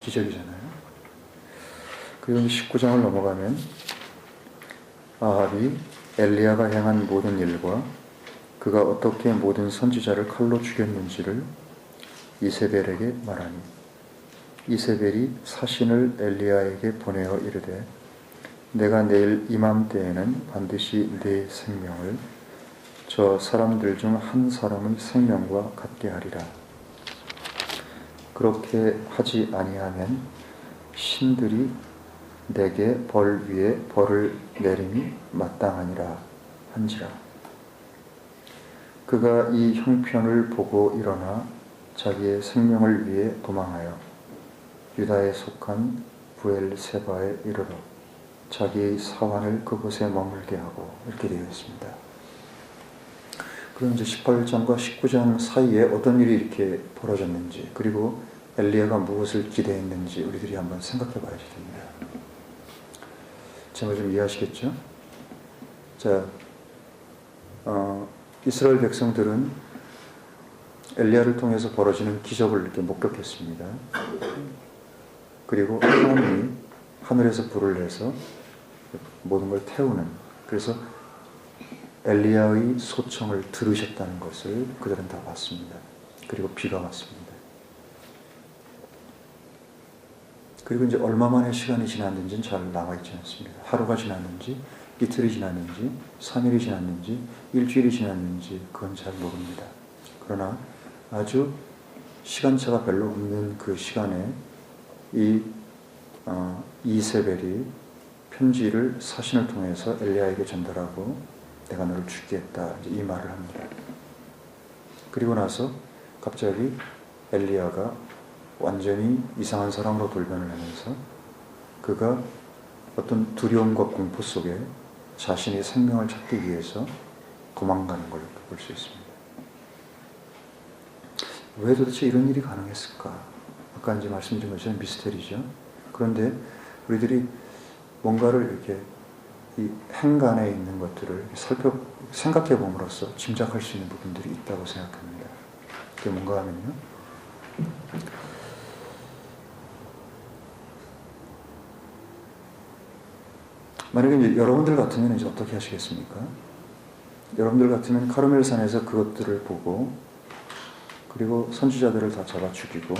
기적이잖아요. 그리고 19장을 넘어가면 아합이 엘리야가 행한 모든 일과 그가 어떻게 모든 선지자를 칼로 죽였는지를 이세벨에게 말하니 이세벨이 사신을 엘리야에게 보내어 이르되 내가 내일 이맘때에는 반드시 네 생명을 저 사람들 중 한 사람의 생명과 같게 하리라. 그렇게 하지 아니하면 신들이 내게 벌 위에 벌을 내림이 마땅하니라 한지라. 그가 이 형편을 보고 일어나 자기의 생명을 위해 도망하여 유다에 속한 부엘세바에 이르러 자기의 사환을 그곳에 머물게 하고 이렇게 되어 있습니다. 그럼 이제 18장과 19장 사이에 어떤 일이 이렇게 벌어졌는지, 그리고 엘리야가 무엇을 기대했는지 우리들이 한번 생각해 봐야 됩니다. 제 말 좀 이해하시겠죠? 자, 이스라엘 백성들은 엘리야를 통해서 벌어지는 기적을 이렇게 목격했습니다. 그리고 하나님이 하늘에서 불을 내서 모든 걸 태우는, 그래서 엘리야의 소청을 들으셨다는 것을 그들은 다 봤습니다. 그리고 비가 왔습니다. 그리고 이제 얼마만의 시간이 지났는지는 잘 나와 있지 않습니다. 하루가 지났는지, 이틀이 지났는지, 3일이 지났는지, 일주일이 지났는지 그건 잘 모릅니다. 그러나 아주 시간차가 별로 없는 그 시간에 이 이세벨이 편지를 사신을 통해서 엘리야에게 전달하고 내가 너를 죽게 했다, 이 말을 합니다. 그리고 나서 갑자기 엘리야가 완전히 이상한 사람으로 돌변을 하면서 그가 어떤 두려움과 공포 속에 자신의 생명을 찾기 위해서 도망가는 걸 볼 수 있습니다. 왜 도대체 이런 일이 가능했을까? 아까 이제 말씀드린 것처럼 미스테리죠. 그런데 우리들이 뭔가를 이렇게 이 행간에 있는 것들을 생각해 봄으로써 짐작할 수 있는 부분들이 있다고 생각합니다. 그게 뭔가 하면요, 만약에 이제 여러분들 같으면 이제 어떻게 하시겠습니까? 여러분들 같으면 카르멜산에서 그것들을 보고 그리고 선지자들을 다 잡아 죽이고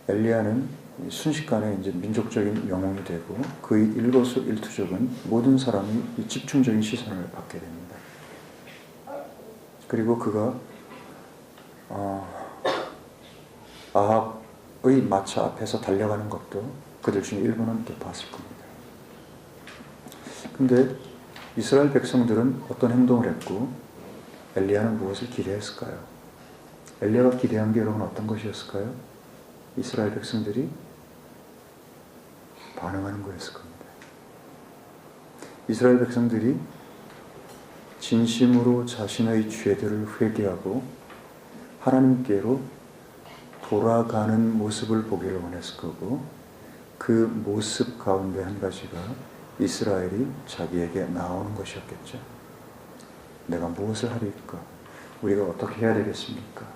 엘리야는 순식간에 이제 민족적인 영웅이 되고 그의 일거수일투족은 모든 사람이 집중적인 시선을 받게 됩니다. 그리고 그가 아합의 마차 앞에서 달려가는 것도 그들 중에 일부는 또 봤을 겁니다. 근데 이스라엘 백성들은 어떤 행동을 했고 엘리야는 무엇을 기대했을까요? 엘리야가 기대한 게 여러분 어떤 것이었을까요? 이스라엘 백성들이 반응하는 거였을 겁니다. 이스라엘 백성들이 진심으로 자신의 죄들을 회개하고 하나님께로 돌아가는 모습을 보기를 원했을 거고, 그 모습 가운데 한 가지가 이스라엘이 자기에게 나오는 것이었겠죠. 내가 무엇을 하리까? 우리가 어떻게 해야 되겠습니까?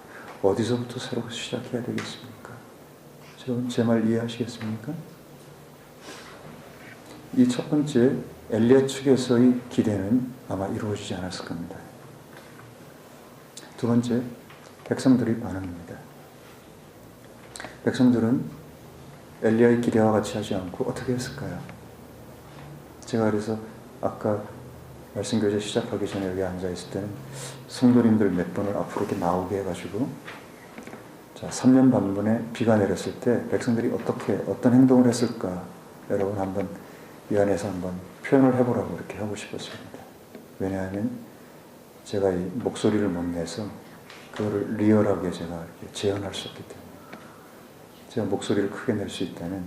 어디서부터 새로 시작해야 되겠습니까? 제 말 이해하시겠습니까? 이 첫 번째 엘리야 측에서의 기대는 아마 이루어지지 않았을 겁니다. 두 번째, 백성들의 반응입니다. 백성들은 엘리야의 기대와 같이 하지 않고 어떻게 했을까요? 제가 그래서 아까 말씀교제 시작하기 전에 여기 앉아있을 때는 성도님들 몇 분을 앞으로 이렇게 나오게 해가지고, 자, 3년 반 만에 비가 내렸을 때 백성들이 어떤 행동을 했을까, 여러분 한번 이 안에서 한번 표현을 해보라고 이렇게 하고 싶었습니다. 왜냐하면 제가 이 목소리를 못 내서 그거를 리얼하게 제가 이렇게 재현할 수 없기 때문에, 제가 목소리를 크게 낼 수 있다면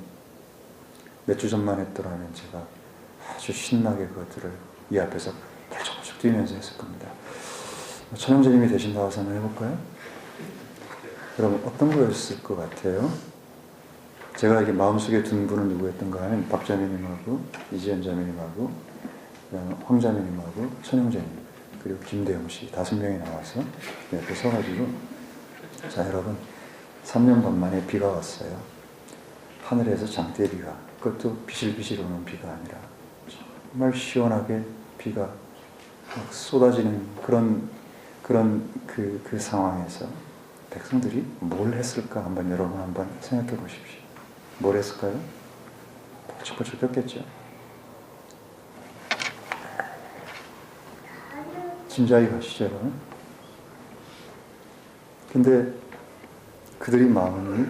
몇 주 전만 했더라면 제가 아주 신나게 그것들을 이 앞에서 벌쩍벌쩍 뛰면서 했을 겁니다. 천영재님이 대신 나와서 한번 해볼까요? 여러분 어떤 거였을 것 같아요? 제가 이렇게 마음속에 둔 분은 누구였던가 하면 박자매님하고 이지연 자매님하고 황자매님하고 천영재님 그리고 김대영씨 5명이 나와서 옆에 서가지고, 자 여러분 3년 반 만에 비가 왔어요. 하늘에서 장대비가, 그것도 비실비실 오는 비가 아니라 정말 시원하게 비가 막 쏟아지는 그런 그 상황에서 백성들이 뭘 했을까 한번 여러분 한번 생각해 보십시오. 뭘 했을까요? 펄쩍펄쩍 뛰었겠죠. 짐작이 가시죠, 여러분? 근데 그들이 마음이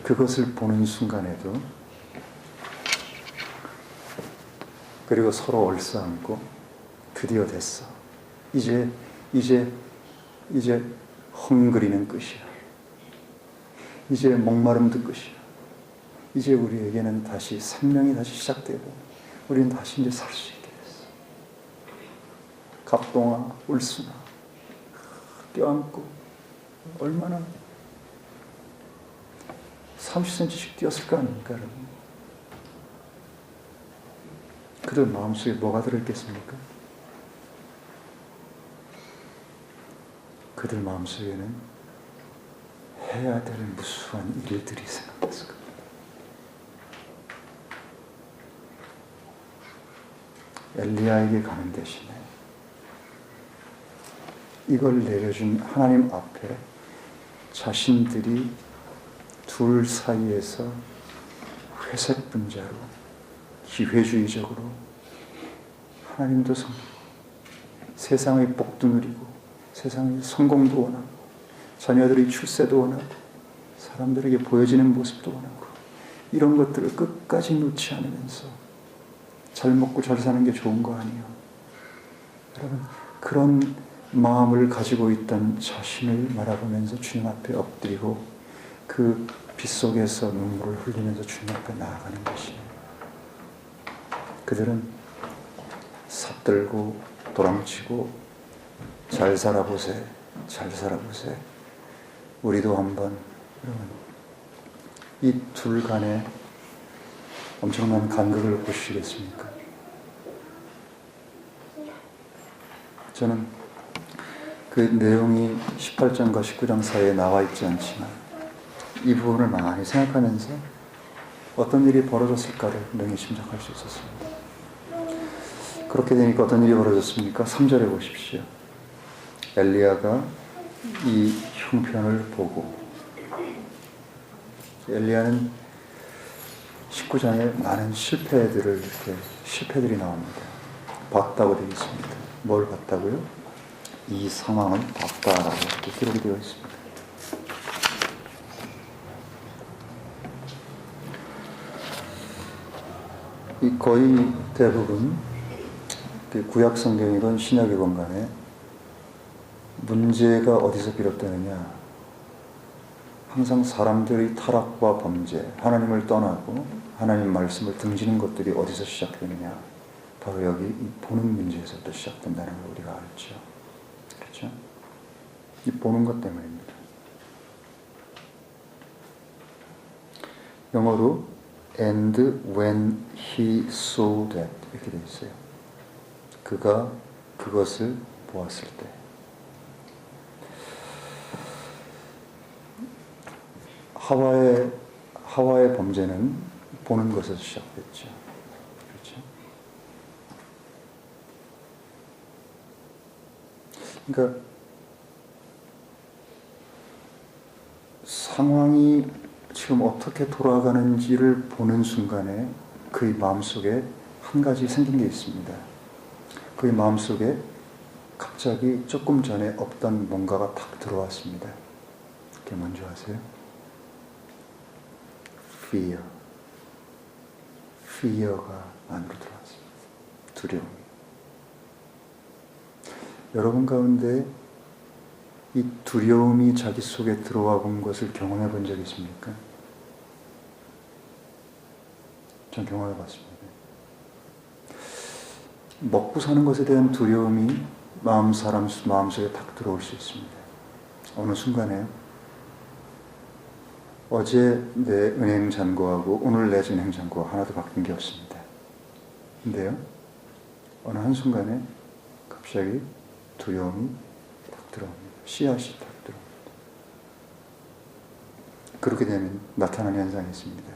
그것을 보는 순간에도, 그리고 서로 얼싸안고 드디어 됐어. 이제 헝그리는 끝이야. 이제 목마름도 끝이야. 이제 우리에게는 다시 생명이 다시 시작되고 우리는 다시 이제 살 수 있게 됐어. 갑동아, 울순아, 껴안고 얼마나 30cm씩 뛰었을 거 아닙니까, 여러분? 그들 마음속에 뭐가 들어있겠습니까? 그들 마음속에는 해야 될 무수한 일들이 생각났을 겁니다. 엘리야에게 가는 대신에 이걸 내려준 하나님 앞에 자신들이 둘 사이에서 회색 분자로 기회주의적으로 하나님도 세상의 복도 누리고 세상의 성공도 원하고 자녀들의 출세도 원하고 사람들에게 보여지는 모습도 원하고 이런 것들을 끝까지 놓지 않으면서 잘 먹고 잘 사는 게 좋은 거 아니에요. 여러분, 그런 마음을 가지고 있던 자신을 바라보면서 주님 앞에 엎드리고 그 빛 속에서 눈물을 흘리면서 주님 앞에 나아가는 것이에요. 그들은 삽들고 도랑치고 잘 살아보세, 잘 살아보세. 우리도 한번, 여러분, 이 둘 간에 엄청난 간극을 보시겠습니까? 저는 그 내용이 18장과 19장 사이에 나와 있지 않지만 이 부분을 많이 생각하면서 어떤 일이 벌어졌을까를 능히 짐작할 수 있었습니다. 그렇게 되니까 어떤 일이 벌어졌습니까? 3절에 보십시오. 엘리야가 이 형편을 보고, 엘리야는 19장에 많은 실패들이 나옵니다. 봤다고 되어 있습니다. 뭘 봤다고요? 이 상황은 봤다라고 기록이 되어 있습니다. 이 거의 대부분 구약 성경이건 신약이건 간에 문제가 어디서 비롯되느냐, 항상 사람들의 타락과 범죄, 하나님을 떠나고 하나님 말씀을 등지는 것들이 어디서 시작되느냐, 바로 여기 이 보는 문제에서부터 시작된다는 걸 우리가 알죠. 그렇죠? 이 보는 것 때문입니다. 영어로 and when he saw that 이렇게 되어 있어요. 그가 그것을 보았을 때. 하와의 범죄는 보는 것에서 시작됐죠. 그렇죠? 그러니까 상황이 지금 어떻게 돌아가는지를 보는 순간에 그의 마음속에 한 가지 생긴 게 있습니다. 그의 마음속에 갑자기 조금 전에 없던 뭔가가 탁 들어왔습니다. 그게 뭔지 아세요? fear가 안으로 들어왔습니다. 두려움. 여러분 가운데 이 두려움이 자기 속에 들어와 본 것을 경험해 본 적 있습니까? 전 경험해 봤습니다. 먹고 사는 것에 대한 두려움이 사람 마음속에 탁 들어올 수 있습니다. 어느 순간에 어제 내 은행 잔고하고 오늘 내 은행 잔고가 하나도 바뀐 게 없습니다. 근데요, 어느 한순간에 갑자기 두려움이 탁 들어옵니다. 씨앗이 탁 들어옵니다. 그렇게 되면 나타나는 현상이 있습니다.